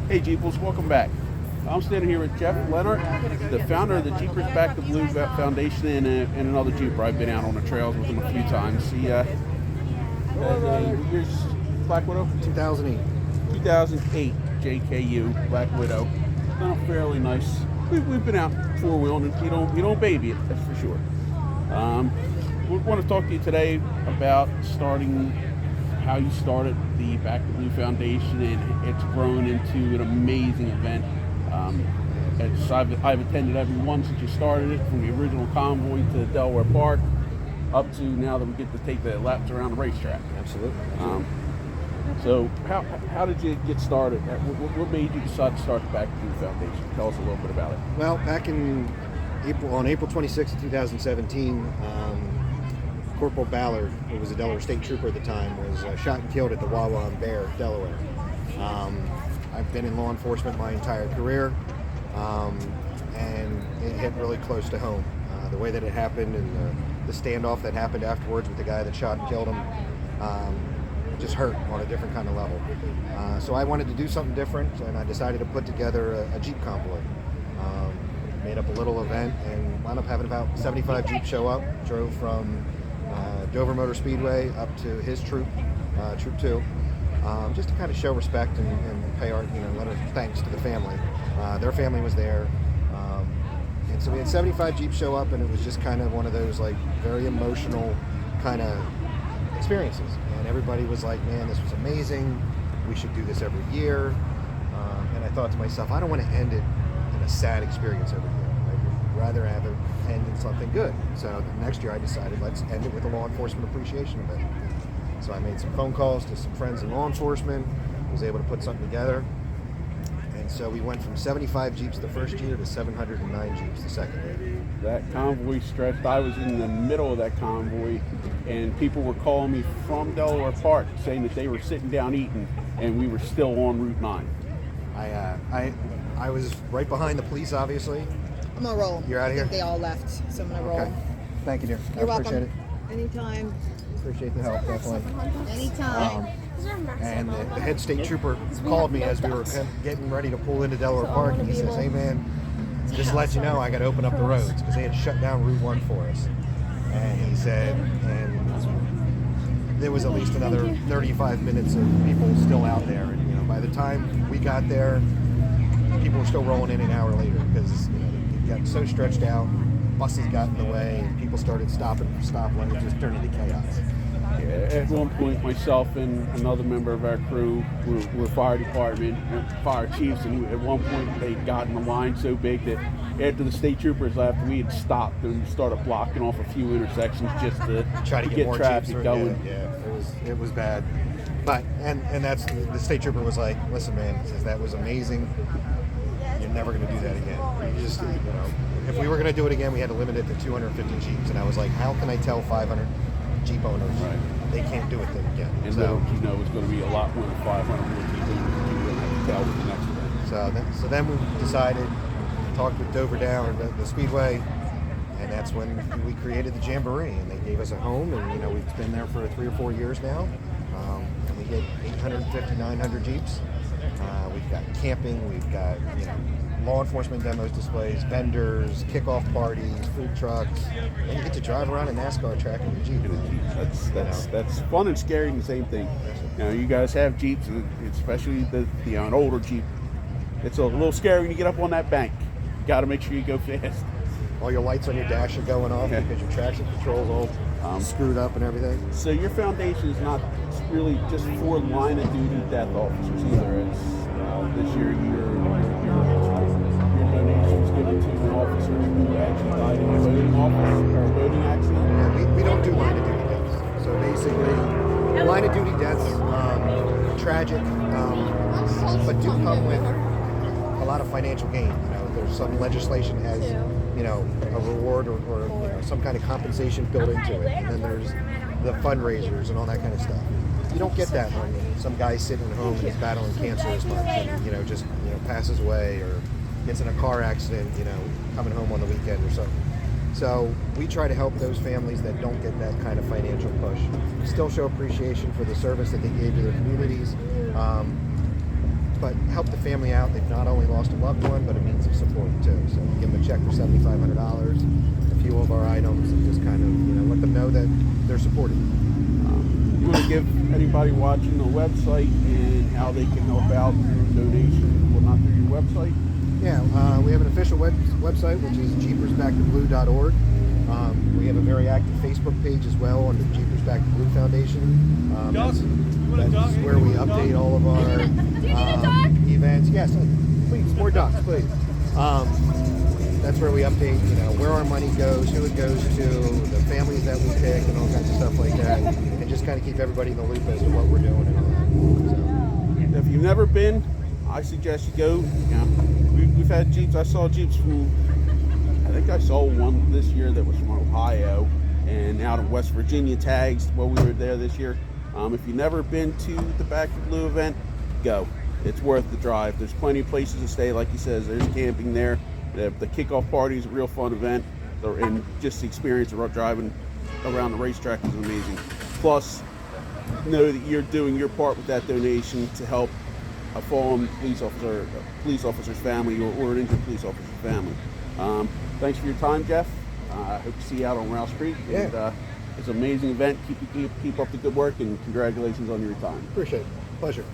Hey Jeeples, welcome back. I'm standing here with Jeff Lehnert, the founder of the Jeepers Back the Blue Foundation and another Jeeper. I've been out on the trails with him a few times. He, here's Black Widow? 2008. 2008 JKU Black Widow. Done fairly nice. We've been out four-wheeling and you don't baby it, that's for sure. We want to talk to you today about how you started the Back the Blue Foundation, and it's grown into an amazing event. I've attended every one since you started it, from the original convoy to Delaware Park, up to now that we get to take the laps around the racetrack. Absolutely. So how did you get started? What made you decide to start the Back the Blue Foundation? Tell us a little bit about it. Well, back in April 26, 2017, Corporal Ballard, who was a Delaware State Trooper at the time, was shot and killed at the Wawa in Bear, Delaware. I've been in law enforcement my entire career, and it hit really close to home. The way that it happened and the standoff that happened afterwards with the guy that shot and killed him just hurt on a different kind of level. So I wanted to do something different, and I decided to put together a Jeep convoy. Made up a little event and wound up having about 75 Jeeps show up. Drove from Dover Motor Speedway up to his troop, Troop 2, just to kind of show respect and pay our, let our thanks to the family. Their family was there, and so we had 75 Jeeps show up, and it was just kind of one of those like very emotional kind of experiences. And everybody was like, "Man, this was amazing. We should do this every year." And I thought to myself, I don't want to end it in a sad experience every year. I'd rather have it end in something good. So the next year I decided, let's end it with a law enforcement appreciation event. So I made some phone calls to some friends in law enforcement, was able to put something together. And so we went from 75 Jeeps the first year to 709 Jeeps the second year. That convoy stretched. I was in the middle of that convoy, and people were calling me from Delaware Park saying that they were sitting down eating, and we were still on Route 9. I was right behind the police, obviously. I'm gonna roll. You're out of here? They all left, so I'm gonna roll. Okay. Thank you, dear. You're I appreciate welcome. Anytime. it. Appreciate the help, definitely. Anytime. And the head state trooper called me as we were getting ready to pull into Delaware Park, and he says, "Hey man, just to let you know, I got to open up the roads because they had shut down Route 1 for us." And he said, and there was at least another 35 minutes of people still out there. And by the time we got there, people were still rolling in an hour later because it got so stretched out. Buses got in the way, and people started stopping for stoplights. It just turned into chaos. At one point, myself and another member of our crew were fire department, fire chiefs, and at one point they got in the line so big that after the state troopers left, we had stopped and started blocking off a few intersections just to try to get more traffic Jeeps going. Yeah, it was bad. But and that's the state trooper was like, "Listen, man," he says, "that was amazing. You're never going to do that again. You just, if we were going to do it again, we had to limit it to 250 Jeeps." And I was like, "How can I tell 500 Jeep owners they can't do it again?" And so it's going to be a lot more than 500 more people. You don't have to tell with the next event. So then we decided, talked with Dover Down, the Speedway, and that's when we created the Jamboree. And they gave us a home, and we've been there for 3 or 4 years now. And we get 850, 900 Jeeps. We've got camping, we've got law enforcement demos, displays, vendors, kickoff parties, food trucks, and you get to drive around a NASCAR track in your Jeep. That's fun and scary in the same thing. You guys have Jeeps, especially an older Jeep. It's a little scary when you get up on that bank. You got to make sure you go fast. All your lights on your dash are going off because your traction control's all screwed up and everything. So your foundation is not really just for line of duty death officers either. As this year your donation was given to an officer who actually died in a boating accident. Yeah, we don't do line of duty deaths. So basically, line of duty deaths, tragic, but do come with a lot of financial gain. There's some legislation has a reward or some kind of compensation built into it, and then there's the fundraisers and all that kind of stuff. You don't get that when some guy's sitting at home and is battling cancer as much, and just passes away or gets in a car accident, coming home on the weekend or something. So we try to help those families that don't get that kind of financial push. Still show appreciation for the service that they gave to their communities. but help the family out. They've not only lost a loved one, but a means of support too. So give them a check for $7,500, a few of our items, and just kind of let them know that they're supported. You want to give anybody watching the website and how they can help out through donations and whatnot through your website? Yeah, we have an official website, which is jeepersbacktoblue.org. We have a very active Facebook page as well on the Jeepers Back to Blue Foundation. That's where we update all of our events. Yes, please, more ducks, please. That's where we update, where our money goes, who it goes to, the families that we pick, and all kinds of stuff like that, and just kind of keep everybody in the loop as to what we're doing and all that. So. If you've never been, I suggest you go. We've had Jeeps. I saw Jeeps from, I think I saw one this year that was from Ohio and out of West Virginia tags while we were there this year. If you've never been to the Back to Blue event, go. It's worth the drive. There's plenty of places to stay. Like he says, there's camping there. The kickoff party is a real fun event, and just the experience of driving around the racetrack is amazing. Plus, know that you're doing your part with that donation to help a fallen police officer's family, or an injured police officer's family. Thanks for your time, Jeff. I hope to see you out on Rouse Creek. Yeah. And, it's an amazing event. Keep up the good work, and congratulations on your retirement. Appreciate it. Pleasure.